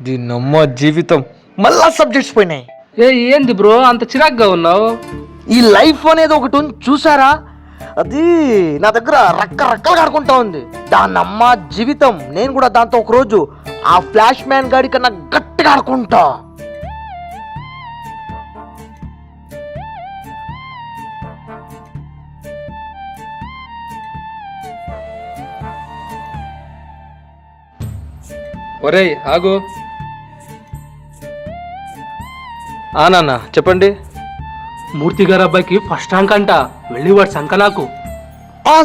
దీన్నమ్మ జీవితం మళ్ళా సబ్జెక్ట్స్ పోయినాయి. ఏంది బ్రో అంత చిరాగ్గా ఉన్నావు? ఈ లైఫ్ అనేది ఒకటి ఉంది చూసారా, అది నా దగ్గర రక్కరక్కలు ఆడుకుంటా ఉంది. దాన్నమ్మ జీవితం. నేను కూడా దాంతో ఒకరోజు ఆ ఫ్లాష్ మ్యాన్ గాడి కన్నా గట్టిగా ఆడుకుంటా. ఒరేయ్ ఆగు. నాన్న చెప్పండి. మూర్తి గారు అబ్బాయికి ఫస్ట్ ర్యాంక్ అంట, వెళ్ళి వాడు సంక నాకు.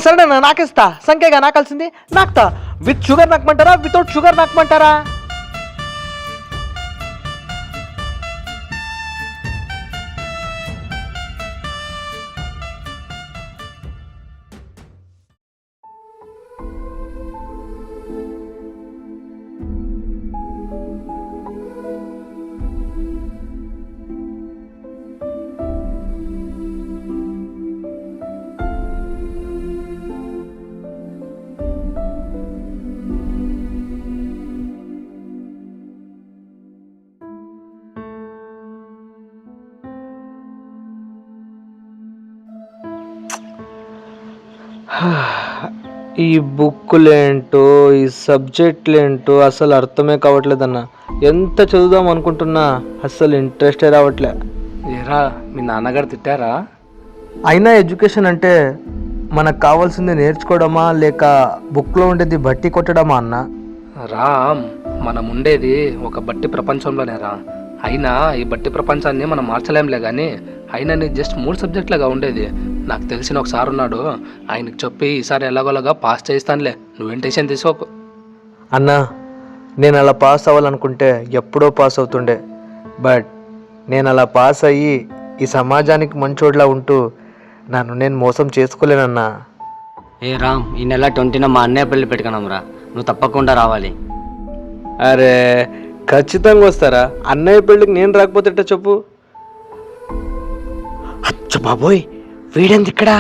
సరేనా, నాకిస్తా. సంఖ్యగా నాకాల్సింది నాకుతా. విత్ షుగర్ నాకమంటారా, వితౌట్ షుగర్ నాకమంటారా? ఈ బుక్కులేంటో, ఈ సబ్జెక్టులేంటో అసలు అర్థమే కావట్లేదన్న. ఎంత చదువుదాం అనుకుంటున్నా అసలు ఇంట్రెస్టే రావట్లే. ఏరా మీ నాన్నగారు తిట్టారా? అయినా ఎడ్యుకేషన్ అంటే మనకు కావాల్సింది నేర్చుకోవడమా లేక బుక్లో ఉండేది బట్టి కొట్టడమా అన్న? రామ్, మనం ఉండేది ఒక బట్టి ప్రపంచంలోనే రా. అయినా ఈ బట్టి ప్రపంచాన్ని మనం మార్చలేంలే కానీ అయినా నీ జస్ట్ 3 సబ్జెక్టులుగా ఉండేది. నాకు తెలిసిన ఒక సార్ ఉన్నాడు, ఆయనకి చెప్పి ఈసారి ఎలాగోలాగా పాస్ చేయిస్తానులే, నువ్వేం టెన్షన్ తీసుకోకు. అన్న, నేను అలా పాస్ అవ్వాలనుకుంటే ఎప్పుడో పాస్ అవుతుండే. బట్ నేను అలా పాస్ అయ్యి ఈ సమాజానికి మంచోడ్లా ఉంటూ నన్ను నేను మోసం చేసుకోలేనన్నా. ఏ రామ్, ఈ నెల 20న మా అన్నయ్య పెళ్ళి పెట్టుకున్నాం రా, నువ్వు తప్పకుండా రావాలి. అరే ఖచ్చితంగా వస్తారా? అన్నయ్య పెళ్ళికి నేను రాకపోతే ఎట్టా చెప్పు? అచ్చ బాబోయ్, వీడెంది ఇక్కడ?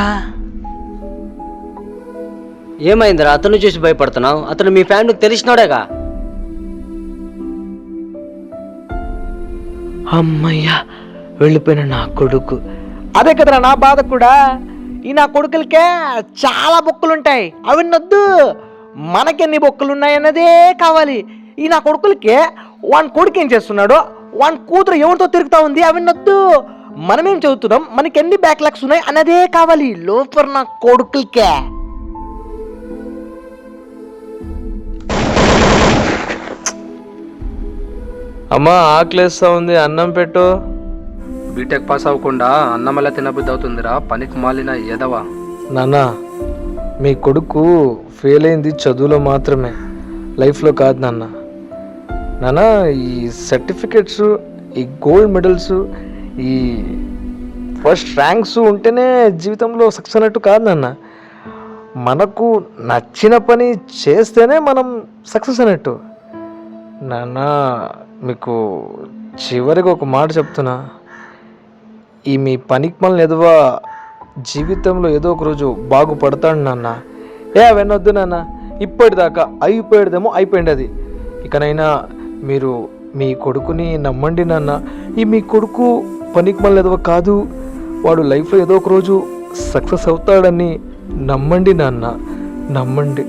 ఏమైందిరా అతను చూసి భయపడుతున్నావు? అతను మీ ఫ్యామిలీకి తెలిసినోడేగా. అమ్మయ్యా, వెళ్ళిపోయిన నా కొడుకు. అదే కదరా నా బాధ కూడా. ఈ నా కొడుకులకే చాలా బొక్కులుంటాయి, అవి నొద్దు. మనకెన్ని బొక్కులున్నాయి అన్నదే కావాలి. ఈ నా కొడుకులకే వాని కొడుకు ఏం చేస్తున్నాడో, వాని కూతురు ఎవరితో తిరుగుతా ఉంది అవి నొద్దు. మనమేం చదువుతున్నాం, మనకి ఎన్ని బ్యాక్లాగ్స్ ఉన్నాయి అన్నదే కావాలి లోపల నా కొడుకులకే. అమ్మా ఆకలేస్తా ఉంది, అన్నం పెట్టు. బీటెక్ పాస్ అవ్వకుండా అన్నం ఎలా తినబుద్ధి అవుతుందిరా, పనికి మాలిన ఎదవా. నాన్న, మీ కొడుకు ఫెయిల్ అయింది చదువులో మాత్రమే, లైఫ్లో కాదు నాన్న. నాన్న, ఈ సర్టిఫికెట్స్, ఈ గోల్డ్ మెడల్స్, ఈ ఫస్ట్ ర్యాంక్స్ ఉంటేనే జీవితంలో సక్సెస్ అన్నట్టు కాదు నాన్న. మనకు నచ్చిన పని చేస్తేనే మనం సక్సెస్ అన్నట్టు. నాన్న, మీకు చివరికి ఒక మాట చెప్తున్నా. ఈ మీ పనికి మళ్ళీ ఎదువా జీవితంలో ఏదో ఒక రోజు బాగుపడతాడు నాన్న. అవన్నొద్దు నాన్న, ఇప్పటిదాకా అయిపోయేదేమో అయిపోయింది అది. ఇకనైనా మీరు మీ కొడుకుని నమ్మండి నాన్న. ఈ మీ కొడుకు పనికి మళ్ళీ ఎదవ కాదు, వాడు లైఫ్లో ఏదో ఒక రోజు సక్సెస్ అవుతాడని నమ్మండి నాన్న, నమ్మండి.